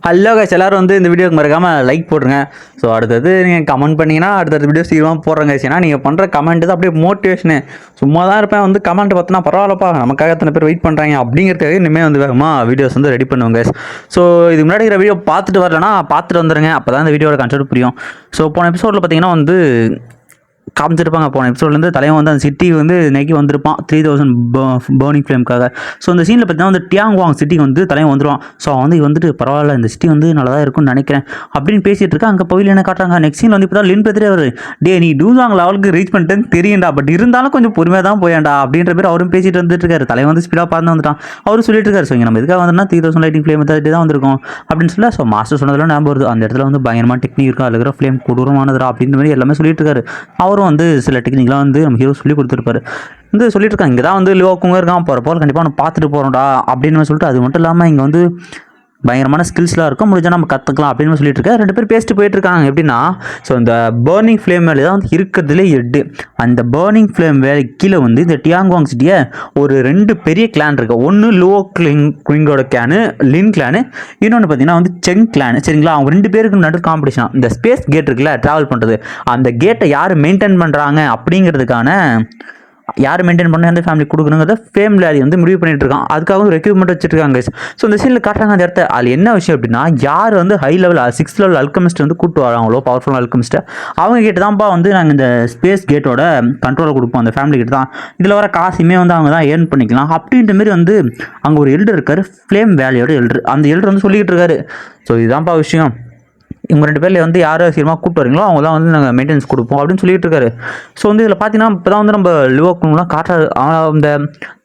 Hello guys, எல்லாரும் வந்து இந்த வீடியோக்கு மறக்காமல் லைக் போட்டுருங்க. ஸோ அடுத்தது நீங்கள் கமெண்ட் பண்ணிங்கன்னா அடுத்தடுத்த வீடியோ சீக்கிரமாக போடுறேன் கைஸ். ஏன்னா நீங்கள் பண்ணுற கமெண்ட் தான் அப்படியே மோட்டிவேஷனு. சும்மா தான் இருப்பேன், வந்து கமெண்ட் பார்த்தோன்னா பரவாயில்லப்பா, நமக்காக எத்தனை பேர் வெயிட் பண்ணுறாங்க அப்படிங்கிறதுக்காக இனிமேல் வந்து வேகமாக வீடியோஸ் வந்து ரெடி பண்ணுவோம் கைஸ். ஸோ இதுக்கு முன்னாடி இருக்கிற வீடியோ பார்த்துட்டு வரலன்னா பார்த்துட்டு வந்துடுங்க, அப்போ தான் இந்த வீடியோட கான்செப்ட் புரியும். ஸோ போன எபிசோடில் பார்த்தீங்கன்னா வந்து காமிச்சிருப்பாங்க. போன எபிசோட்லேருந்து தலைவன் வந்து அந்த சிட்டி வந்து நெக்கி வந்திருப்பான் 3000 பர்னிங் ஃப்ளேமுக்காக. ஸோ அந்த சீனில் பார்த்தீங்கன்னா வந்து டியாங்வாங் சிட்டிக்கு வந்து தலைவன் வந்துடுவான். ஸோ வந்து வந்துட்டு பரவாயில்ல, இந்த சிட்டி வந்து நல்லா தான் இருக்கும்னு நினைக்கிறேன் அப்படின்னு பேசிகிட்டு இருக்கா. அங்கே பகுதியில் என்ன காட்டுறாங்க, நெக்ஸ்ட் சீனில் வந்து இப்போ தான் லின் பேத்திரே அவர் நீ டூசாங் லெவலுக்கு ரீச் பண்ணிட்டேன்னு தெரியும்டா, பட் இருந்தாலும் கொஞ்சம் பொறுமையாக தான் போயாண்டா அப்படின்ற பேர் அவரும் பேசிட்டு வந்துட்டு இருக்காரு. தலைவன் வந்து ஸ்பீடாக பார்த்து வந்துட்டான். அவரும் சொல்லிட்டு இருக்காரு, ஸோ இங்கே நம்ம இதுக்காக வந்துன்னா 3000 லைட்டிங் ஃப்ளேம் தான் வந்திருக்கோம் அப்படின்னு சொல்ல. ஸோ மாஸ்டர் சொன்னதில் ஞாபகம் வருது, அந்த இடத்துல வந்து பயங்கரமான டெக்னிக் இருக்கும், அதில் இருக்கிற ஃப்ளேம் கொடூரமானதுரா அப்படின்ற மாதிரி எல்லாமே சொல்லிட்டு இருக்காரு. அவரும் வந்து சில டெக்னிக்லாம் வந்து நம்ம ஹீரோ சொல்லி கொடுத்துருப்பாரு. வந்து சொல்லிட்டு இருக்காங்க, இங்கே தான் வந்து லியோக்குங்க இருக்கான், போகிறப்போ கண்டிப்பாக நான் பார்த்துட்டு போகிறோம்டா அப்படின்னு சொல்லிட்டு. அது மட்டும் இல்லாமல் இங்கே வந்து பயங்கரமான ஸ்கில்ஸ்லாம் இருக்கும், முடிஞ்சால் நம்ம கற்றுக்கலாம் அப்படின்னு சொல்லிட்டு இருக்கேன். ரெண்டு பேர் பேசிட்டு போயிட்டு இருக்காங்க. எப்படின்னா, ஸோ இந்த பர்னிங் ஃப்ளேம் வேலை தான் வந்து இருக்கிறதுலே எட்டு. அந்த பர்னிங் ஃப்ளேம் வேலை கீழே வந்து இந்த டியாங்வாங் சிட்டியை ஒரு 2 பெரிய கிளான் இருக்குது. ஒன்று லுவோ குவிங்கோட கிளானு, லின் கிளானு, இன்னொன்று பார்த்தீங்கன்னா வந்து செங் கிளானு. சரிங்களா, அவங்க 2 பேருக்கு நடு காம்படிஷன். இந்த ஸ்பேஸ் கேட் இருக்குல்ல, ட்ராவல் பண்ணுறது, அந்த கேட்டை யார் மெயின்டைன் பண்ணுறாங்க அப்படிங்கிறதுக்கான யார் மெயின்டைன் பண்ண எந்த ஃபேமிலி கொடுக்கணுங்கிறத ஃபேம் லேடி வந்து முடிவு பண்ணிட்டு இருக்கான். அதுக்காக ரெக்யூப்மெண்ட் வச்சுருக்காங்க. ஸோ இந்த சீனில் காட்டுறாங்க அந்த இடத்த. அது என்ன விஷயம் அப்படின்னா, யார் வந்து high level 6th level alchemist வந்து கூப்பிட்டு வராங்களோ, பவர்ஃபுல் அல்கமிஸ்ட்டை, அவங்க கிட்ட தான்ப்பா வந்து நாங்கள் இந்த ஸ்பேஸ் கேட்டோட கண்ட்ரோலை கொடுப்போம். அந்த ஃபேமிலி கிட்ட தான் இதில் வர காசுமே வந்து அவங்க தான் ஏர்ன் பண்ணிக்கலாம் அப்படின்ற மாரி வந்து அங்கே ஒரு எல்டர் இருக்கார், ஃப்ளேம் வேலியோட எல்டர். அந்த எல்டர் வந்து சொல்லிக்கிட்டு இருக்காரு, ஸோ இதுதான்ப்பா விஷயம், இவங்க 2 பேரில் வந்து யார் சீக்கிரமாக கூப்பிட்டு வரீங்களோ அவங்க தான் வந்து நாங்கள் மெயின்டெனன்ஸ் கொடுப்போம் அப்படின்னு சொல்லிட்டு இருக்காரு. ஸோ வந்து இதில் பார்த்தீங்கன்னா இப்போ தான் வந்து நம்ம லிவோக்குலாம் காட்டுறாரு. இந்த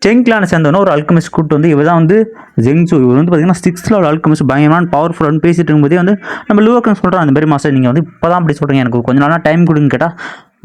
செங்கிலான சேர்ந்தவன ஒரு அல்கமிஸ்ட் கூப்பிட்டு வந்து இவர் தான் வந்து ஜெங்ஸு. இவர் வந்து பார்த்தீங்கன்னா 6th லெவல் அல்கமிஸ்ட், பயங்கரமான பவர்ஃபுல்னு பேசிட்டு இருக்கும்போதே வந்து நம்ம லிவோக்கு சொல்கிறோம், அந்த மாதிரி மாஸ்டர் நீங்கள் வந்து இப்போ தான் அப்படி சொல்கிறீங்க, எனக்கு கொஞ்சம் நாளாக டைம் கொடுங்க கேட்டால்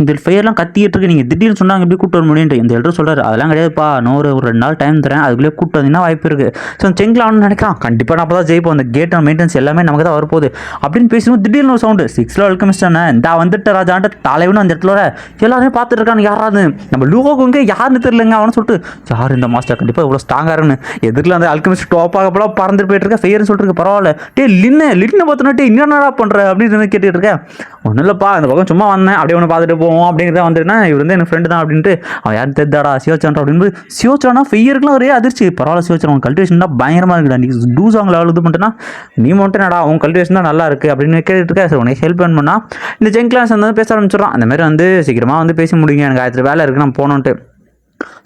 இந்த ஃபயர்லாம் கத்திட்டு இருக்கு, நீங்கள் திடீர்னு சொன்னாங்க எப்படி கூப்பிட்டு வர முடியும்ட்டு இந்த எல்லோரும் சொல்கிறார். அதெல்லாம் கிடையாதுப்பா, இன்னொரு 2 நாள் டைம் தரேன், அதுக்குள்ளே கூப்பிட்டு வந்தீங்கன்னா வாய்ப்பு இருக்குது. ஸோ செங்கிலான்னு நினைக்கிறான், கண்டிப்பாக நான் அப்போ தான் ஜெயிப்போம், அந்த கேட் மெயின்டெனன்ஸ் எல்லாமே நமக்கு தான் வரப்போகுது அப்படின்னு பேசும்போது திடீர்னு ஒரு சவுண்டு 6th லெவல் அல்கமிஸ்ட் தானே இந்த வந்துட்டு ராஜான்ட்டு தலைவனும் அந்த இடத்துல எல்லாருமே பார்த்துட்டு இருக்காங்க. யாராவது நம்ம லூவோக்கு யாருன்னு தெரியலங்க அவனு சொல்லிட்டு, யார் இந்த மாஸ்டர் கண்டிப்பாக இவ்வளோ ஸ்ட்ராங்காக இருக்குன்னு எதிர்க்கலாம் அந்த அல்கமிஸ்ட் டாப்பாக போல பறந்துட்டு போயிட்டு இருக்கேன். ஃபெயர்னு சொல்லிட்டு பரவாயில்ல, லின்னு பார்த்தோன்னா என்னடா பண்ணுற அப்படின்னு கேட்டுட்டு இருக்கேன். ஒன்றும் இல்லைப்பா, அந்த பக்கம் சும்மா வந்தேன், அப்படியே ஒன்று பார்த்துட்டு போவோம் அப்படிங்கிறத வந்து இவர் வந்து எனக்கு ஃப்ரெண்டு தான் அப்படின்ட்டு. அவன் யாரும் தெரிந்தாடா சியோச்சான் அப்படின்னு. சியோச்சானா ஃபெயருக்குலாம் ஒரே அதிர்ச்சி. பரவாயில்ல சியோச்சான், உன் கல்டிவேஷன் தான் பயங்கரமாக இருக்குடா, நீ டூசாங் லெவல் இது பண்ணிட்டேன்னா நீ மட்டும் நடா, உன் கல்டிவேஷன் தான் நல்லா இருக்குது அப்படின்னு கேட்டுட்டு இருக்கேன். சார் உனக்கு ஹெல்ப் பண்ணா இந்த ஜெங்கிலான்ஸ் வந்து பேச ஆரம்பிச்சிடறான். அந்த மாதிரி வந்து சீக்கிரமாக வந்து பேசி முடியுங்க, எனக்கு 1000 வேலை இருக்குது, நான் போனோன்ட்டு.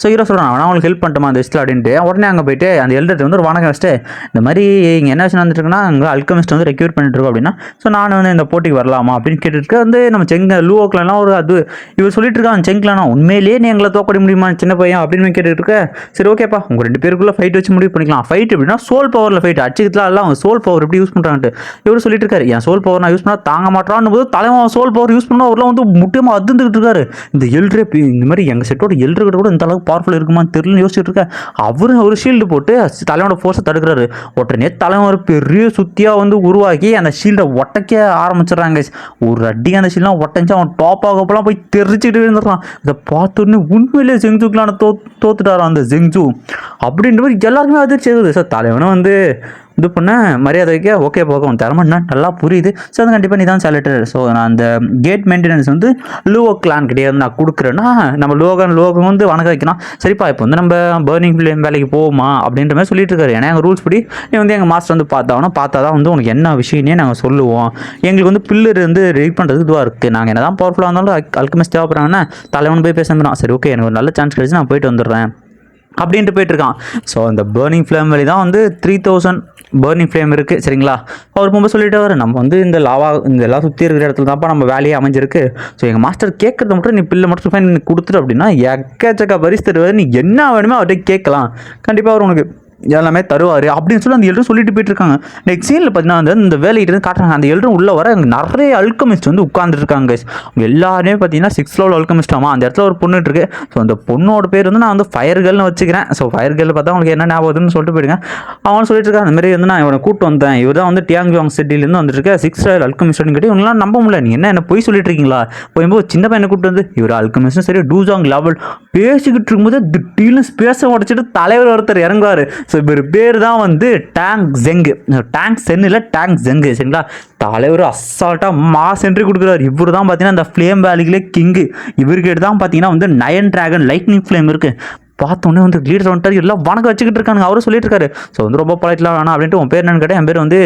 ஸோ ஹீரோ சொல்கிறான், அவன் அவங்களுக்கு ஹெல்ப் பண்ணிட்டுமா அந்த விஷயத்தில் அப்படின்ட்டு. உடனே அங்கே போயிட்டு அந்த எல்டர் வந்து ஒரு வணக்கம் வச்சுட்டு, இந்த மாதிரி இங்கே என்ன விஷயம் வந்துட்டுருக்குன்னா, அங்கே அல்கமிஸ்ட் வந்து ரெக்யூர் பண்ணிட்டு இருக்கோம் அப்படின்னா, ஸோ நான் வந்து இந்த போட்டிக்கு வரலாமா அப்படின்னு கேட்டுட்டு வந்து நம்ம லூவோக்கெலாம் ஒரு அது இவர் சொல்லிட்டு இருக்கான். செங்கிலானா உண்மையிலேயே நீ எங்களை தோக்கடி முடியுமா சின்ன பையன் அப்படின்னு கேட்டுட்டு இருக்க. சரி ஓகேப்பா, உங்கள் 2 பேருக்குள்ளே ஃபைட் வச்சு முடிவு பண்ணிக்கலாம். ஃபைட் அப்படின்னா சோல் பவரில் ஃபைட், அடிச்சுக்கலாம் எல்லாம் அவங்க சோல் பவர் எப்படி யூஸ் பண்ணுறான்ட்டு இவர் சொல்லிட்டு இருக்காரு. என் சோல் பவர் நான் யூஸ் பண்ணால் தாங்க மாட்டான்னு போது தலைவன் சோல் பவர் யூஸ் பண்ணால் அவர்லாம் வந்து முக்கியமாக அதிர்ந்துக்கிட்டு இருக்காரு. இந்த எல்ட்ரே இந்த மாதிரி எங்கள் செட்டோட எல்ட்ரு கூட இந்த அளவுக்கு பவர்ஃபுல் இருக்குமா தெரியல யோசிச்சுட்டு இருக்க. அவரும் ஒரு ஷீல்டு போட்டு தலைவனோட ஃபோர்ஸை தடுக்கிறாரு. உடனே தலைவன் ஒரு பெரிய சுத்தியாக வந்து உருவாக்கி அந்த ஷீல்டை ஒட்டைக்க ஆரம்பிச்சிடறாங்க. ஒரு அடி அந்த ஷீல்டெலாம் ஒட்டஞ்சு அவன் டாப் ஆகப்பெல்லாம் போய் தெரிச்சுக்கிட்டு இருந்துடுறான். இதை பார்த்தோன்னே உண்மையிலேயே ஜெங்ஜூக்கெலாம் தோத்துட்டாரான் அந்த ஜெங்ஜூ அப்படின்ற மாதிரி எல்லாருக்குமே அதிர்ச்சி ஆகுது. சார் தலைவனும் வந்து இது பண்ண மரியாதை வைக்க ஓகே போகும் திறமைன்னா நல்லா புரியுது. ஸோ அது கண்டிப்பாக நீ தான் செலக்டட். ஸோ நான் அந்த கேட் மெயின்டெனன்ஸ் வந்து லூவோ கிளான் கிடையாது நான் கொடுக்குறேன்னா நம்ம லோகம் வந்து வணக்கம் வைக்கலாம். சரிப்பா இப்போ வந்து நம்ம பர்னிங் ஃப்ளேம் வேலைக்கு போவோமா அப்படின்ற மாதிரி சொல்லிட்டு இருக்காரு. ஏன்னா எங்கள் ரூல்ஸ் படி நீ வந்து எங்கள் மாஸ்டர் வந்து பார்த்தா தான் வந்து உனக்கு என்ன விஷயம்னே நாங்கள் சொல்லுவோம். எங்களுக்கு வந்து பில்லர் வந்து ரெடி பண்ணுறதுக்கு இதுவாக இருக்குது. நாங்கள் என்ன தான் பவர்ஃபுல்லாக இருந்தாலும் அல்கமிஸ்ட் தேவைப்படுறாங்கன்னா தலைவன் போய் பேச சரி ஓகே எனக்கு ஒரு நல்ல சான்ஸ் கிடைச்சி நான் போயிட்டு வந்துடுறேன் அப்படின்ட்டு போயிட்டுருக்கான். ஸோ அந்த பர்னிங் ஃப்ளேம் வழி தான் வந்து 3000 பர்னிங் ஃப்ளேம் இருக்குது. சரிங்களா, அவர் ரொம்ப சொல்லிட்டு வர நம்ம வந்து இந்த லாவா இந்த எல்லாம் சுற்றி இருக்கிற இடத்துல தான்ப்பா நம்ம வேலையே அமைஞ்சிருக்கு. ஸோ எங்கள் மாஸ்டர் கேட்குறது மட்டும் நீ பில்லை மட்டும் ஃபைன் கொடுத்துட்டு அப்படின்னா எக்கச்சக்க பரிசு தருவார், நீ என்ன வேணுமோ அவர்கிட்ட கேட்கலாம், கண்டிப்பாக அவர் உனக்கு எல்லாமே தருவார் அப்படின்னு சொல்லி அந்த எல்டரும் சொல்லிட்டு போயிட்டு இருக்காங்க. நெக்ஸ்ட் சீனில் பார்த்தீங்கன்னா வந்து இந்த வேலையிட்டு காட்டுறாங்க. அந்த எல்டரும் உள்ள வர அங்கே நிறைய அல்கமிஸ்ட் வந்து உட்காந்துருக்காங்க. அவங்க எல்லாருமே பார்த்தீங்கன்னா 6th லெவல் அல்கமிஸ்ட். ஆமாம், அந்த இடத்துல ஒரு பொண்ணு இருக்கு. ஸோ அந்த பொண்ணோட பேர் வந்து நான் வந்து ஃபயர் கேர்ள்னு வச்சுக்கிறேன். ஸோ ஃபயர் கேர்ள் பார்த்தா உங்களுக்கு என்ன ஞாபகம்னு சொல்லிட்டு போயிடுங்க. அவன் சொல்லிட்டு இருக்கான், அந்த மாதிரி வந்து நான் இவனை கூப்பிட்டு வந்தேன், இவர் தான் வந்து டியாங்வாங் சிட்டிலேருந்து வந்துருக்கு 6th லெவல் அல்கமிஸ்ட்னு கேட்டு இவங்களாம் நம்ப முடியல. நீ என்ன பொய் சொல்லிட்டு இருக்கீங்களா? போகும்போது சின்ன பையனை கூப்பிட்டு வந்து இவர் அல்கமிஸ்ட்டும் சரி டூசாங் லெவல் பேசிக்கிட்டு இருக்கும்போது திடீர்னு ஸ்பேஸை உடச்சிட்டு தலைவர் ஒருத்தர் இறங்குவார். ஸோ இவர் பேர் தான் வந்து டேங் ஜெங்கு. டேங் சென் இல்லை, டேங் ஜெங்கு. சரிங்களா, தலைவர் அசால்ட்டாக மாஸ் என்ட்ரி கொடுக்குறாரு. இவர் தான் பார்த்தீங்கன்னா இந்த ஃப்ளேம் வேலிகளே கிங்கு. இவர்கிட்ட தான் பார்த்தீங்கன்னா வந்து நயன் டிராகன் லைட்னிங் ஃப்ளேம் இருக்குது. பார்த்தோன்னே வந்து லீடர் வந்துட்டார், எல்லாம் வணக்கம் வச்சுக்கிட்டு இருக்காங்க. அவரும் சொல்லிட்டு இருக்காரு, ஸோ வந்து ரொம்ப பொலைட்லாம் வேணாம் அப்படின்ட்டு. உன் பேர் என்னன்னு கேட்டேன். என் பேர் வந்து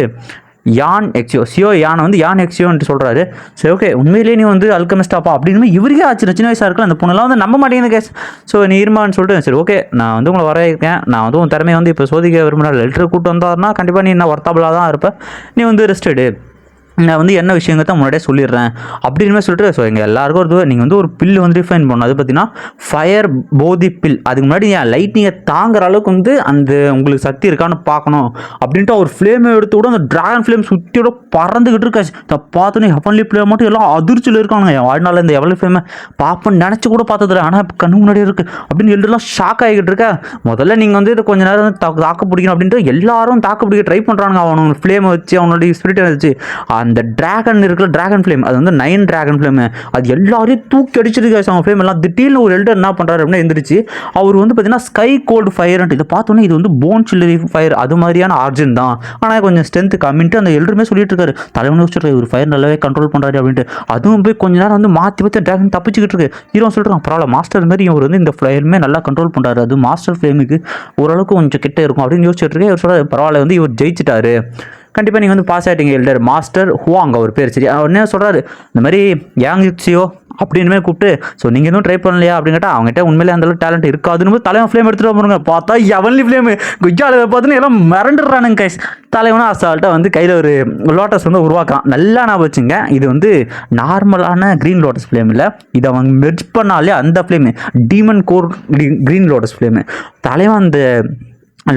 யான் எக்ஸியோ, சியோ யானை வந்து யான் எக்ஸியோன்ட்டு சொல்கிறாரு. சரி ஓகே, உண்மையிலேயே நீ வந்து அல்கமிஸ்டாப்பா அப்படின்னு இவருக்கே ஆச்சு. சின்ன வயசாக இருக்கலாம், அந்த பொண்ணெல்லாம் வந்து நம்ப மாட்டேங்குது கேஸ். ஸோ நீ இருமான்னு சொல்லிட்டு, சரி ஓகே நான் வந்து உங்களை வரவேற்கேன், நான் வந்து உன் திறமையை வந்து இப்போ சோதிக்க விரும்புகிறேன். லெட்டர் கூட்டு வந்தாருன்னா கண்டிப்பாக நீ என்ன ஒர்த்தாபிளாக தான் இருப்பேன், நீ வந்து ரெஸ்ட் எடு, நான் வந்து என்ன விஷயங்கள்தான் முன்னாடியே சொல்லிடுறேன் அப்படின்னு சொல்லிட்டு. ஸோ எங்கள் எல்லாருக்கும் ஒரு நீங்கள் வந்து ஒரு பில் வந்து ரிஃபைன் பண்ணணும். அது பார்த்தீங்கன்னா ஃபயர் போதி பில். அதுக்கு முன்னாடி என் லைட்டிங்கை தாங்குற அளவுக்கு வந்து அந்த உங்களுக்கு சக்தி இருக்கான்னு பார்க்கணும் அப்படின்ட்டு ஒரு ஃப்ளேமை எடுத்து கூட அந்த ட்ராகன் ஃப்ளேம் சுற்றியோட பறந்துக்கிட்டு இருக்காச்சு. பார்த்தோன்னே ஹெவன்லி ஃப்ளேம் மட்டும் எல்லாம் அதிர்ச்சியில் இருக்காங்க. என் வாழ்நாள் இந்த ஹெவன்லி ஃப்ளேமை பார்ப்பேன்னு நினச்சி கூட பார்த்ததில்ல, ஆனால் இப்போ கண்ணு முன்னாடியே இருக்குது அப்படின்னு எல்லாம் ஷாக் ஆகிக்கிட்டு இருக்கா. முதல்ல நீங்கள் வந்து இது கொஞ்சம் நேரம் தாக்கு பிடிக்கணும் அப்படின்ட்டு எல்லாரும் தாக்கு பிடிக்க ட்ரை பண்ணுறாங்க. அவனோட ஃப்ளேமை வச்சு, அவனுடைய ஸ்பிரிட்டை வச்சு. அந்த டிராகன் இருக்குல்ல, டிராகன் ஃப்ளேம், அது வந்து 9 டிராகன் ஃப்ளேம், அது எல்லாரையும் தூக்கி அடிச்சிருக்கு. அவங்க ஃப்ளேம் எல்லாம் திடீர்னு ஒரு எல்டர் என்ன பண்ணுறாரு அப்படின்னா எந்திரிச்சு அவர் வந்து பார்த்தீங்கன்னா ஸ்கை கோல்டு ஃபயர்ன்ட்டு. இதை பார்த்தோன்னே இது வந்து போன் சில்லரி ஃபயர் அது மாதிரியான ஆர்ஜின் தான், ஆனால் கொஞ்சம் ஸ்ட்ரென்த் கம்மின்ட்டு அந்த எல்டருமே சொல்லிட்டு இருக்காரு. தலைவனு வச்சுட்டு ஒரு ஃபயர் நல்லாவே கண்ட்ரோல் பண்ணுறாரு அப்படின்ட்டு. அதுவும் போய் கொஞ்ச நேரம் வந்து மாற்றி பார்த்து டிராகன் தப்பிச்சுக்கிட்டு இருக்கு. ஹீரோ சொல்லிட்டு பரவாயில்ல, மாஸ்டர் மாதிரி இவர் வந்து இந்த ஃப்ளேமே நல்லா கண்ட்ரோல் பண்ணுறாரு, அது மாஸ்டர் ஃப்ளேமுக்கு ஓரளவுக்கு கொஞ்சம் கிட்ட இருக்கும் அப்படின்னு யோசிச்சுட்டு இருக்கேன். இவர் சொல்கிறார் பரவாயில்ல வந்து இவர் ஜெயிச்சிட்டாரு, கண்டிப்பாக நீங்கள் வந்து பாஸ் ஆகிட்டீங்க எல்டர். மாஸ்டர் ஹுவாங் அவர் பேர். சரி, அவர் என்ன சொல்கிறாரு, இந்த மாதிரி யாங் யுக்ஸியோ அப்படின்னு கூப்பிட்டு, ஸோ நீங்கள் எதுவும் ட்ரை பண்ணலையா அப்படின்னு கேட்டால் அவங்ககிட்ட உண்மையிலே அந்தளவு டேலண்ட் இருக்காதுன்னு தலைவன் ஃப்ளேம் எடுத்துகிட்டு போகிறாங்க. பார்த்தா எவன்லி ஃப்ளேமு குஜாலை பார்த்துன்னு எல்லாம் மிரண்டுறானுங்க கைஸ். தலைவனா அசால்ட்டாக வந்து கையில் ஒரு லோட்டஸ் வந்து உருவாக்கலாம். நல்லா நான் வச்சுங்க, இது வந்து நார்மலான க்ரீன் லோட்டஸ் ஃப்ளேம் இல்லை, இதை அவங்க மெர்ஜ் பண்ணாலே அந்த flame demon core green lotus flame. தலைவன் அந்த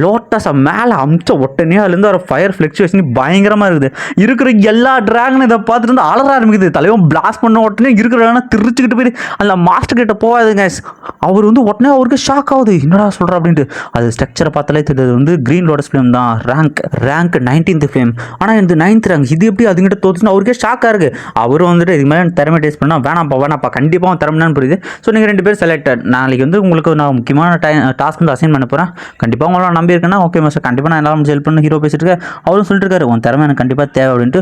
லோட்டஸை மேலே அமிச்ச உடனே அதுலேருந்து ஒரு ஃபயர் ஃப்ளக்சுவேஷன் பயங்கரமாக இருக்குது. இருக்கிற எல்லா ட்ராகனும் இதை பார்த்துட்டு வந்து அலற ஆரம்பிக்குது. தலைவன் பிளாஸ்ட் பண்ண உடனே இருக்கிற திருச்சிக்கிட்டு போய் அந்த மாஸ்டர் கிட்ட போகாதுங்க. அவர் வந்து உடனே அவருக்கு ஷாக் ஆகுது, என்னடா சொல்கிறா அப்படின்ட்டு. அது ஸ்ட்ரக்சரை பார்த்தாலே தெரியுது வந்து க்ரீன் லோட்டஸ் ஃப்ளேம் தான், ரேங்க் 19th ஃப்ளேம், ஆனால் இந்த 9th ரேங்க், இது எப்படி அதுங்கிட்ட தோத்துன்னு அவருக்கே ஷாக்காக இருக்குது. அவரும் வந்துட்டு இதுக்கு மேலே திறமை டேஸ்ட் பண்ணால் வேணாப்பா கண்டிப்பாக திறமைன்னு புரியுது. ஸோ நீங்கள் 2 பேர் செலக்டட், நாளைக்கு வந்து உங்களுக்கு நான் முக்கியமான டாஸ்க் வந்து அசைன் பண்ண போகிறேன், கண்டிப்பாக உங்களால் நம்பியிருக்கேன்னா ஓகே மாஸ்டர் கண்டிப்பாக நான் எல்லாம் ஹெல்ப் பண்ண ஹீரோ பேசிட்டு இருக்கேன். அவரும் சொல்லிட்டு இருக்காரு உன் திறமை எனக்கு கண்டிப்பாக தேவை அப்படின்ட்டு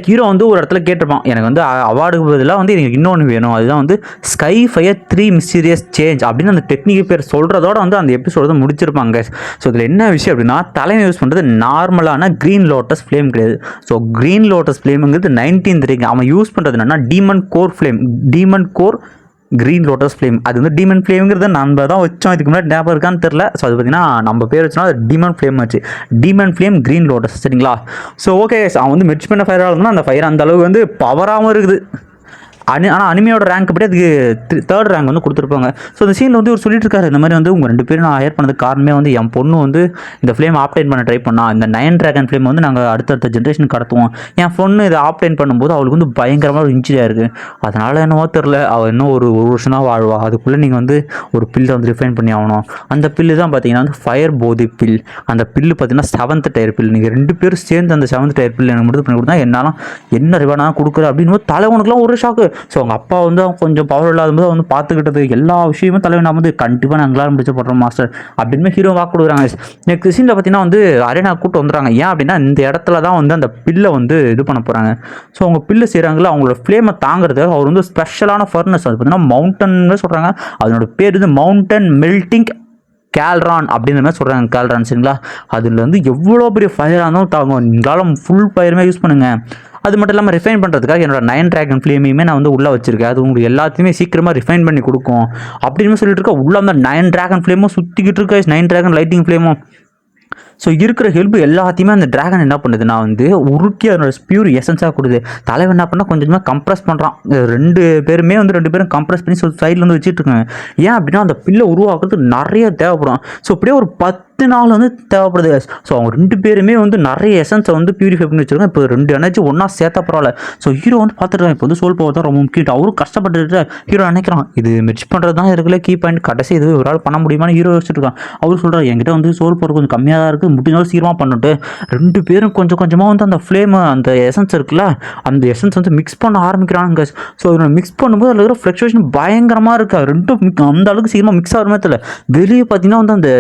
ஹீரோ வந்து ஒரு இடத்துல கேட்டிருப்பான், எனக்கு வந்து அவார்டுக்கு பதிலாக வந்து எனக்கு இன்னொன்று வேணும், அதுதான் வந்து ஸ்கை ஃபயர் 3 மிஸ்டீரியஸ் சேஞ்ச் அப்படின்னு அந்த டெக்னிக் பேர் சொல்கிறதோட வந்து அந்த எபிசோடு வந்து முடிச்சிருப்பாங்க. ஸோ இதில் என்ன விஷயம் அப்படின்னா, தலைமை யூஸ் பண்ணுறது நார்மலான க்ரீன் லோட்டஸ் ஃப்ளேம் கிடையாது. ஸோ க்ரீன் லோட்டஸ் ஃப்ளேமுங்கிறது 19th ரேங்க். அவன் யூஸ் பண்ணுறது என்னன்னா demon core flame, demon core green lotus flame. அது வந்து டீமன் ஃப்ளேம்ங்கிறத நம்ம தான் வச்சோம், இதுக்கு முன்னாடி ஞாபகம் இருக்கான்னு தெரில. ஸோ அது பார்த்தீங்கன்னா நம்ம பேர் வச்சோன்னா அது டீமன் ஃப்ளேம் ஆச்சு, டீமன் ஃப்ளேம் க்ரீன் லோட்டஸ். சரிங்களா, ஸோ ஓகே அவன் வந்து மெர்ஜ் பண்ண ஃபயராக இருந்தால் அந்த ஃபயர் அந்த அளவுக்கு வந்து பவராகவும் இருக்குது. ஆனால் அனிமையோட ரேங்க் படி அதுக்கு 3rd ரேங்க் வந்து கொடுத்துருப்பாங்க. ஸோ இந்த சீனில் வந்து ஒரு சொல்லிட்டு இருக்காரு, இந்த மாதிரி வந்து உங்கள் 2 பேரும் நான் ஹையர் பண்ணதுக்கு காரணமே வந்து என் பொண்ணு வந்து இந்த ஃப்ளேம் ஆப்டைன் பண்ண ட்ரை பண்ணா, இந்த 9 டிராகன் ஃப்ளேம் வந்து நாங்கள் அடுத்தடுத்த ஜென்ரேஷன் கடத்துவோம், என் பொண்ணு இதை ஆப்டைன் பண்ணும்போது அவளுக்கு வந்து பயங்கரமாக ஒரு இன்ஜுரியாக இருக்குது, அதனால் என்னவோ தெரில அவள் இன்னும் ஒரு வருஷம் தான் வாழ்வா, அதுக்குள்ளே நீங்கள் வந்து ஒரு பில்லை வந்து ரிஃபைன் பண்ணி ஆகணும். அந்த பில்லு தான் பார்த்தீங்கன்னா வந்து ஃபயர் போதி பில். அந்த பில்லு பார்த்தீங்கன்னா 7th டயர் பில். நீங்கள் 2 பேரும் சேர்ந்து அந்த 7th டயர் பில் எனக்கு மட்டும் பண்ணி கொடுத்தா என்னாலும் என்ன ரிவார்டாக கொடுக்குற அப்படின்னு தலைவனுக்குலாம் ஒரு ஷாக்கு. ஸோ அவங்க அப்பா வந்து கொஞ்சம் பவர் இல்லாத போது வந்து பார்த்துக்கிட்டது எல்லா விஷயமும் தலைவன் நான் வந்து கண்டிப்பாக நாங்களாம் முடிச்சு போடுறோம் மாஸ்டர் அப்படின்னு ஹீரோ வாக்கு கொடுக்குறாங்க. நெக்ஸ்ட் சீனில் பார்த்தீங்கன்னா வந்து அரேனா கூட்டு வந்துடுறாங்க. ஏன் அப்படின்னா இந்த இடத்துல தான் வந்து அந்த பில்லை வந்து இது பண்ண போகிறாங்க. ஸோ அவங்க பில்லு செய்கிறாங்களா, அவங்களோட ஃப்ளேமை தாங்கிறது அவர் வந்து ஸ்பெஷலான ஃபர்னஸ், அது பார்த்தீங்கன்னா மவுண்டன் சொல்கிறாங்க, அதனோட பேர் வந்து மவுண்டன் மெல்டிங் கேல்ரான் அப்படின்ற மாதிரி சொல்கிறாங்க. கேல்ரான் சரிங்களா, அதில் வந்து எவ்வளோ பெரிய ஃபயராக இருந்தாலும் தாங்க, நீங்களாலும் ஃபுல் ஃபயருமே யூஸ் பண்ணுங்கள். அது மட்டும் இல்லாமல் ரிஃபைன் பண்ணுறதுக்காக என்னோட 9 டிராகன் ஃப்ளேமையுமே நான் வந்து உள்ளே வச்சிருக்கேன், அது உங்களுக்கு எல்லாத்தையுமே சீக்கிரமாக ரிஃபைன் பண்ணி கொடுக்கும் அப்படின்னு சொல்லிட்டு இருக்கா. உள்ள அந்த 9 டிராகன் ஃப்ளேமும் சுற்றிக்கிட்டு இருக்கா, 9 டிராகன் லைட்டிங் ஃப்ளேமும். ஸோ இருக்கிற ஹெல்ப் எல்லாத்தையுமே அந்த டிராகன் என்ன பண்ணுதுன்னா வந்து உருக்கி அதனோட பியூர் எசன்ஸாக கொடுது. தலைவன் என்ன பண்ணால் கொஞ்சமாக கம்ப்ரெஸ் பண்ணுறான். 2 பேருமே வந்து 2 பேரும் கம்ப்ரெஸ் பண்ணி சைடில் வந்து வச்சுட்டு இருக்காங்க. ஏன் அப்படின்னா அந்த பில்லை உருவாக்குறதுக்கு நிறைய தேவைப்படும். ஸோ அப்படியே ஒரு 10 நாள் வந்து தேவைப்படுது. ஸோ அவங்க 2 பேருமே வந்து நிறைய எசன்ஸை வந்து பியூரிஃபை பண்ணி வச்சுருக்காங்க. இப்போ 2 எனர்ஜி ஒன்றா சேர்த்தா பரவாயில்ல. ஸோ ஹீரோ வந்து பார்த்துட்டு இப்போ வந்து சோல் பவர் தான் ரொம்ப முக்கியம். அவரும் கஷ்டப்பட்டு ஹீரோ நினைக்கிறான் இது மெர்ஜ் பண்ணுறது தான் இருக்குல்ல கீ பாயிண்ட், கடைசி இது ஒரு ஆள் பண்ண முடியுமான்னு ஹீரோ வச்சுட்டு இருக்கான். அவரு சொல்கிறார் என்கிட்ட வந்து சோல் பவர் கொஞ்சம் கம்மியாக தான் இருக்குது, முடிஞ்சாலும் சீக்கிரமாக பண்ணிட்டு 2 பேரும் கொஞ்சம் கொஞ்சமாக வந்து அந்த ஃப்ளேம் அந்த எசன்ஸ் இருக்குல்ல அந்த எசன்ஸ் வந்து மிக்ஸ் பண்ண ஆரம்பிக்கிறாங்க. ஸோ இவனை மிக்ஸ் பண்ணும்போது அதில் இருக்கிற ஃப்ளக்சுவேஷன் பயங்கரமாக இருக்கா, 2 அந்த அளவுக்கு சீக்கிரமாக மிக்ஸ் ஆகிற மாதிரி தெரியல. வெளியே பார்த்தீங்கன்னா வந்து அந்த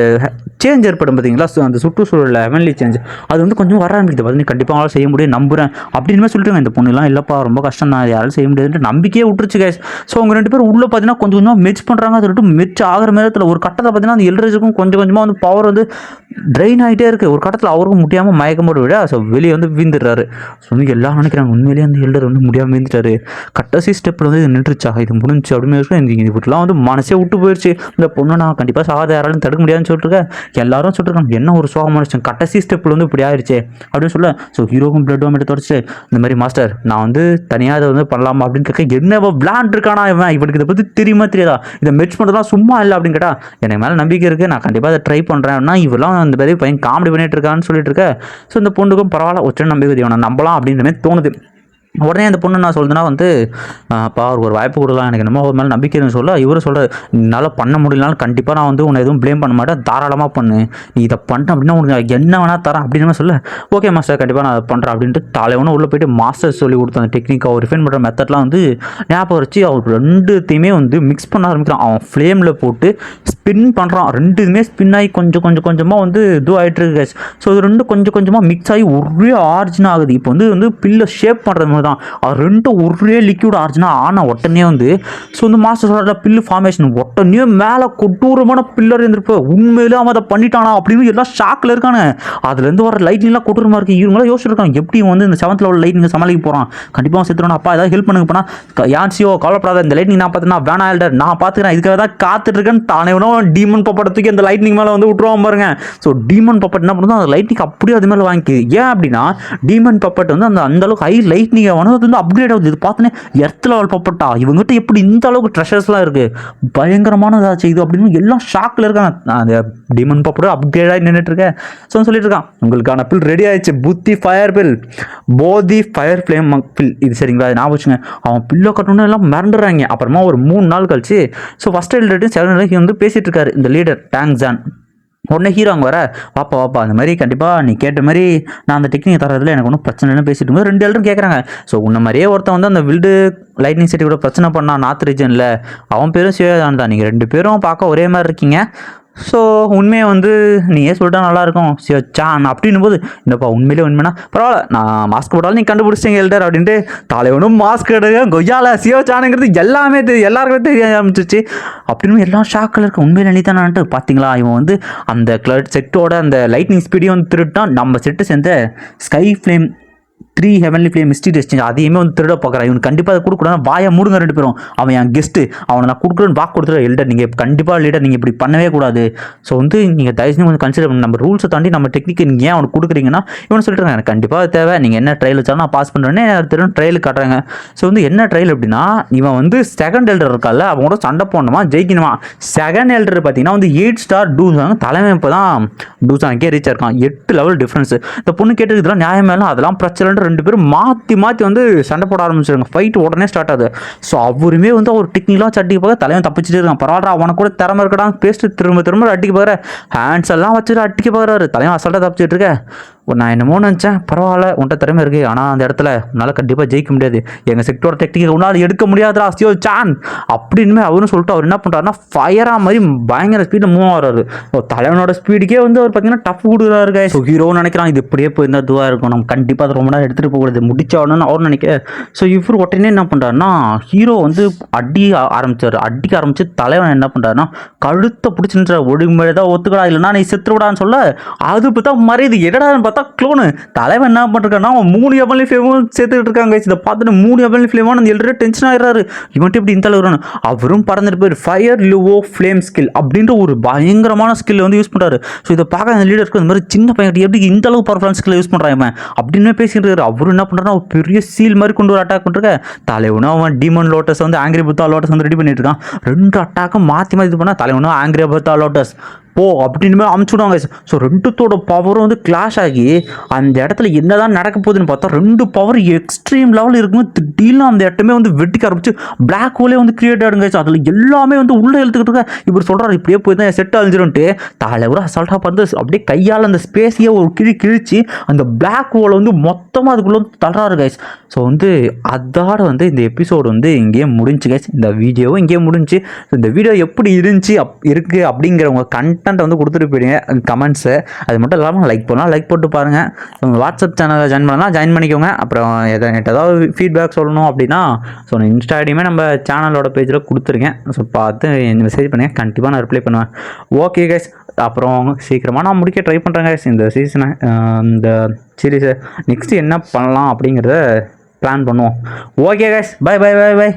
சேஞ்ச் சேஞ்ச் ஏற்படும் பார்த்தீங்களா, அந்த சுற்றுச்சூழலில் ஹெவன்லி சேஞ்ச் அது வந்து கொஞ்சம் வர ஆரம்பிக்குது. பார்த்து கண்டிப்பாக அவங்களால செய்ய முடியும் நம்புகிறேன் அப்படின்னு சொல்லிட்டு இந்த பொண்ணுலாம் இல்லைப்பா ரொம்ப கஷ்டம் தான் யாரும் செய்ய முடியாதுன்ட்டு நம்பிக்கையே விட்டுருச்சு கைஸ். ஸோ அவங்க 2 பேரும் உள்ளே பார்த்தீங்கன்னா கொஞ்சம் கொஞ்சமாக மெச் பண்ணுறாங்க. அது சொல்லிட்டு மெச் ஆகிற நேரத்தில் ஒரு கட்டத்தில் பார்த்தீங்கன்னா அந்த எல்ட்ரேஜுக்கும் கொஞ்சம் கொஞ்சமாக வந்து பவர் வந்து ட்ரெயின் ஆகிட்டே இருக்குது. ஒரு கட்டத்தில் அவருக்கும் முடியாமல் மயக்கம் போட்டு விட ஸோ வெளியே வந்து வீந்துடுறாரு. ஸோ வந்து எல்லாம் நினைக்கிறாங்க உண்மையிலேயே அந்த எல்டர் வந்து முடியாமல் வீந்துட்டாரு. கடைசி ஸ்டெப்பில் வந்து இது நின்றுச்சா இது முடிஞ்சு அப்படின்னு இப்படிலாம் வந்து மனசே விட்டு போயிடுச்சு. இந்த பொண்ணு நான் கண்டிப்பாக சாகாத யாராலும் தடுக்க முடியாதுன்னு சொல்லிட்டுருக்கேன். எல்லாரும் சொல்லிருக்காங்க என்ன ஒரு சோகமான விஷயம் கடைசி ஸ்டெப்பில் வந்து இப்படி ஆயிடுச்சு அப்படின்னு சொல்ல. ஸோ ஹீரோக்கும் பிளட் வாமிட்டு தொடச்சு இந்த மாதிரி மாஸ்டர் நான் வந்து தனியாக அதை வந்து பண்ணலாமா அப்படின்னு கேட்க என்ன பிளான் இருக்கானா இவனுக்கு இதை பற்றி தெரியுமா தெரியாதா இதை மெச் பண்ணுறதுலாம் சும்மா இல்லை அப்படின்னு கேட்டால் எனக்கு மேலே நம்பிக்கை இருக்குது நான் கண்டிப்பாக அதை ட்ரை பண்ணுறேன்னா இவெல்லாம் அந்த மாதிரி பையன் காமெடி பண்ணிட்டு இருக்கான்னு சொல்லிட்டு இருக்கேன். ஸோ இந்த பொண்ணுக்கும் பரவாயில்ல ஒற்றை நம்பிக்கை இவனை நம்பலாம் அப்படின்ற மாதிரி தோணுது. உடனே அந்த பொண்ணு நான் சொல்லுதுன்னா வந்து அப்பா ஒரு வாய்ப்பு கொடுக்கலாம் எனக்கு என்னமோ ஒரு மேலே நம்பிக்கைன்னு சொல்ல இவரும் சொல்கிறார் என்னால் பண்ண முடியலனாலும் கண்டிப்பாக நான் வந்து உன்னை எதுவும் ப்ளேம் பண்ண மாட்டேன் தாராளமாக பண்ணு நீ இதை பண்ண அப்படின்னா உனக்கு என்ன வேணால் தரேன் அப்படின்னு சொல்ல ஓகே மாஸ்டர் கண்டிப்பாக நான் அதை பண்ணுறேன் அப்படின்ட்டு தலைவனும் உள்ளே போயிட்டு மாஸ்டர் சொல்லி கொடுத்த அந்த டெக்னிக் அவர் ரிஃபைன் பண்ணுற மெத்தட்லாம் வந்து ஞாபகம் வச்சு அவர் ரெண்டுத்தையுமே வந்து மிக்ஸ் பண்ண ஆரம்பிக்கிறான். அவன் ஃப்ளேமில் போட்டு ஸ்பின் பண்ணுறான். ரெண்டுமே ஸ்பின் ஆகி கொஞ்சமாக வந்து இது ஆகிட்டு இருக்கு. ஸோ இது ரெண்டும் கொஞ்சமாக மிக்ஸ் ஆகி ஒரே ஆர்ஜின் ஆகுது. இப்போ வந்து பில்லை ஷேப் பண்ணுறது மாதிரி தான் அது ரெண்டும் ஒரே லிக்யூட் ஆர்ஜினா ஆனால் உடனே வந்து ஸோ வந்து மாஸ்டர் சொல்கிற பில்லு ஃபார்மேஷன் உடனே மேலே கொடூரமான பில்லர் இருந்திருப்ப உண்மையிலே அவன் அதை பண்ணிட்டானா அப்படின்னு எல்லாம் ஷாக்கில் இருக்கானு. அதுலேருந்து வர லைட்னிங்லாம் கொடூரமாக இருக்குது. இவங்களாம் யோசிச்சிருக்காங்க எப்படி வந்து இந்த 7th லெவல் லைட்னிங் சமாளிக்க போகிறான் கண்டிப்பாக செத்துறான். அப்பா ஏதாவது ஹெல்ப் பண்ணுங்க போனால் யான்சியோ கவலைப்படாத இந்த லைட்னிங் நான் பார்த்தீங்கன்னா வேணா எல்டர் நான் பார்த்துக்கிறேன் இதுக்காக தான் காத்துட்ருக்கேன்னு தானே டீமன் பப்படத்துக்கு அந்த லைட்னிங் மேலே வந்து விட்டுருவான் பாருங்க. ஸோ டீமன் பப்பட் என்ன பண்ணுறது அந்த லைட்னிங் அப்படியே அது மேலே வாங்கிக்குது. ஏன் அப்படின்னா டீமன் பப்பட் வந்து அந்த அளவுக்கு ஹை லைட்னிங்கை வந்து அப்கிரேட் ஆகுது. இது பார்த்தோன்னே எர்த் லெவல் பப்பட்டா இவங்ககிட்ட எப்படி இந்த அளவுக்கு ட்ரெஷர்ஸ்லாம் இருக்குது பயங்கரமானதாச்சு இது அப்படின்னு எல்லாம் ஷாக்கில் இருக்காங்க. அந்த டீமன் பப்பட அப்கிரேட் ஆகி நின்றுட்டு இருக்கேன். ஸோ சொல்லிட்டு இருக்கான் உங்களுக்கான பில் ரெடி ஆயிடுச்சு புத்தி ஃபயர் பில் போதி ஃபயர் ஃப்ளேம் பில் இது சரிங்களா நான் வச்சுங்க. அவன் பில்லோ கட்டணும்னு எல்லாம் மறந்துடுறாங்க. அப்புறமா ஒரு 3 நாள் கழிச்சு ஸோ ஃபஸ்ட் எல்டர்ட்டும் 7 வந்து பேசிகிட்டு இருக்காரு இந்த லீடர் டேங் ஜான். உடனே ஹீரோ அங்கே வர வாப்பா அந்த மாதிரி கண்டிப்பாக நீ கேட்ட மாதிரி நான் அந்த டெக்னிக் தரதில் எனக்கு ஒன்றும் பிரச்சனை இல்லைன்னு பேசிட்டு இருக்கும்போது 2 எல்டரும் கேட்குறாங்க. ஸோ உன்ன மாதிரியே ஒருத்தன் வந்து அந்த வில்டு லைட்னிங் சிட்டி கூட பிரச்சனை பண்ணான் நார்த் ரீஜனில் அவன் பேரும் சிவதான் தான் நீங்கள் 2 பேரும் பார்க்க ஒரே மாதிரி இருக்கீங்க. ஸோ உண்மையை வந்து நீயே சொல்லிட்டா நல்லாயிருக்கும் சிவச்சான் அப்படின்னும் போது என்னப்பா உண்மையிலே உண்மைனா பரவாயில்ல நான் மாஸ்க் போட்டாலும் நீ கண்டுபிடிச்சிங்க எல்டர் அப்படின்ட்டு தலைவனும் மாஸ்க் எடுக்க கொய்யால சிவச்சானுங்கிறது எல்லாமே எல்லாருக்குமே தெரிய ஆரம்பிச்சிச்சு அப்படின்னு எல்லாம் ஷாக்கில் இருக்க உண்மையில நீ தானான்ட்டு பார்த்தீங்களா இவன் வந்து அந்த செட்டோட அந்த லைட்னிங் ஸ்பீடையும் வந்து திருட்டான். நம்ம செட்டு சேர்ந்த sky flame 3 heavenly flame misty testing அதையுமே வந்து திருட பார்க்குறான். இவனுக்கு கண்டிப்பாக அதை கொடுக்கூடாது வாயை மூடுங்க 2 பேரும் அவன் என் கெஸ்ட்டு அவனை நான் கொடுக்குறேன்னு வாக்கு கொடுத்துரு எல்டர் நீங்கள் கண்டிப்பாக லீடர் நீங்கள் இப்படி பண்ணவே கூடாது. ஸோ வந்து நீங்கள் தயவுசெய்து கொஞ்சம் கன்சிடர் பண்ணி நம்ம ரூல்ஸை தாண்டி நம்ம டெக்னிக் நீங்கள் ஏன் அவனுக்கு கொடுக்குறீங்கன்னா இவனு சொல்லிட்டு எனக்கு கண்டிப்பாக தேவை நீங்கள் என்ன ட்ரையல் வச்சாலும் நான் பாஸ் பண்ணுறேன்னே திரும்ப ட்ரையல் காட்டுறாங்க. ஸோ வந்து என்ன ட்ரையல் அப்படின்னா இவன் வந்து செகண்ட் எல்டர் இருக்கால அவங்களோட சண்டை போடணுமா ஜெயிக்கணுமா. செகண்ட் எல்டர் பார்த்தீங்கன்னா வந்து 8 ஸ்டார் டூசாங்க தலைமை இப்போ தான் டூசானுக்கே ரீச் ஆயிருக்கான் 8 லெவல் டிஃப்ரென்ஸ். இந்த பொண்ணு கேட்டு இதெல்லாம் நியாயமேலாம் அதெல்லாம் பிரச்சனை 2 பேரும் மாற்றி வந்து சண்டை போட ஆரம்பிச்சிருங்க. ஃபைட் உடனே ஸ்டார்ட் ஆகுது. ஸோ அவருமே வந்து அவர் டெக்னிக்லாம் சட்டிக்கு போக தலைவன் தப்பிச்சுட்டு இருக்கான். பரவாயில்ல அவனை கூட திறமை இருக்கடா பேஸ்ட்டு திரும்ப அடிக்க போகிற ஹேண்ட்ஸ் எல்லாம் வச்சுட்டு அடிக்க போகிறாரு தலைவன் அசால்ட்டாக தப்பிச்சுட்டு இருக்க. நான் என்னமோ நினச்சேன் பரவாயில்ல உன்ட்ட திறமை இருக்குது ஆனால் அந்த இடத்துல உன்னால் கண்டிப்பாக ஜெயிக்க முடியாது எங்கள் செக்டோட டெக்னிக்கை உன்னால் எடுக்க முடியாதுடா சியோ சான் அப்படின்னு அவரும் சொல்லிட்டு அவர் என்ன பண்ணுறாருன்னா ஃபயராக மாதிரி பயங்கர ஸ்பீடில் மூவ் ஆகிறாரு. தலைவனோட ஸ்பீடுக்கே வந்து அவர் பார்த்தீங்கன்னா டஃப் கொடுக்குறாரு. ஸோ ஹீரோன்னு நினைக்கிறான் இது இப்படியே போயிருந்தா இதுவாக இருக்கும் நம்ம கண்டிப்பாக அது ரொம்ப நேரம் எடுத்துகிட்டு போகக்கூடாது முடிச்சாகணும்னு அவர் நினைக்க. ஸோ இவர் உடனே என்ன பண்ணுறாருன்னா ஹீரோ வந்து அடிக்க ஆரம்பிச்சு தலைவன் என்ன பண்ணுறாருன்னா கழுத்தை பிடிச்சின்ற ஒழுங்குமுறை தான் ஒத்துக்கடா இல்லைன்னா நீ செத்துவிடான்னு சொல்ல அது பார்த்தா மறையுது என்னடான்னு பார்த்தா க்ளோனு தலைவன் என்ன பண்ணிருக்கான்னா அவன் 3 எவன்லி ஃப்ளேமும் சேர்த்துக்கிட்டு இருக்காங்க. இதை பார்த்துட்டு 3 எவன்லி ஃப்ளேமான அந்த எல்லோரும் டென்ஷன் ஆகிடுறாரு. இவன்ட்டு இப்படி இந்த அளவு அவரும் பறந்துட்டு போய் ஃபயர் லுவோ ஃப்ளேம் ஸ்கில் அப்படின்ற ஒரு பயங்கரமான ஸ்கில் வந்து யூஸ் பண்ணுறாரு. ஸோ இதை பார்க்க அந்த லீடருக்கு இந்த மாதிரி சின்ன பையன் எப்படி இந்த அளவு பவர்ஃபுல்லான ஸ்கில் யூஸ் பண்ணுறான் அப்படின்னு பேசிட்டு இருக்காரு. அவரும் என்ன பண்ணுறாருன்னா ஒரு பெரிய சீல் மாதிரி கொண்டு ஒரு அட்டாக் பண்ணிருக்க தலைவனும் அவன் டீமன் லோட்டஸ் வந்து ஆங்கிரி புத்தா லோட்டஸ் வந்து ரெடி பண்ணிட்டு இருக்கான். 2 அட்டாக்கும் மாற்றி இது பண்ணால் தலைவனும் ஆங்கிரி புத்தா லோட்டஸ் போ அப்படின்னு அமுச்சுடுவாங்க. ஸோ 2தோட பவரும் வந்து கிளாஷ் ஆகி அந்த இடத்துல என்னதான் நடக்க போகுதுன்னு பார்த்தா 2 பவர் எக்ஸ்ட்ரீம் லெவல் இருக்கும்போது திடீர்னு அந்த இடமே வந்து வெட்டிக்க ஆரம்பிச்சு பிளாக் ஹோலே வந்து கிரியேட் ஆகிடுங்க. அதில் எல்லாமே வந்து உள்ளே எழுத்துக்கிட்டு இருக்க இவர் சொல்கிறார் இப்படியே போய் தான் செட் அழிஞ்சிரும்ட்டு தலைவரும் அசால்ட்டாக பார்த்து அப்படியே கையால் அந்த ஸ்பேஸையே ஒரு கிழிச்சு அந்த பிளாக் ஹோலை வந்து மொத்தமாக அதுக்குள்ளே வந்து தள்ளுறாரு கைஸ். ஸோ வந்து அதோட வந்து இந்த எபிசோடு வந்து இங்கேயே முடிஞ்சு கைஸ். இந்த வீடியோவும் இங்கேயே முடிஞ்சு. இந்த வீடியோ எப்படி இருந்துச்சு இருக்குது அப்படிங்கிறவங்க கண்டென்ட் வந்து கொடுத்துட்டு போயிடுங்க கமெண்ட்ஸு. அது மட்டும் இல்லாமல் லைக் பண்ணலாம், லைக் போட்டு பாருங்கள். உங்கள் வாட்ஸ்அப் சேனலை ஜாயின் பண்ணலாம், ஜாயின் பண்ணிக்கோங்க. அப்புறம் ஏதாவது ஃபீட்பேக் சொல்லணும் அப்படின்னா ஸோ நான் இன்ஸ்டா ஐடியுமே நம்ம சேனலோட பேஜில் கொடுத்துருக்கேன். ஸோ பார்த்து மெசேஜ் பண்ணுங்க, கண்டிப்பாக நான் ரிப்ளை பண்ணுவேன். ஓகே கைஸ், அப்புறம் சீக்கிரமாக நான் முடிக்க ட்ரை பண்ணுறேன் கைஸ் இந்த சீசனை, இந்த சீரீஸை. நெக்ஸ்ட்டு என்ன பண்ணலாம் அப்படிங்கிறத பிளான் பண்ணுவோம். Okay guys, bye bye bye by.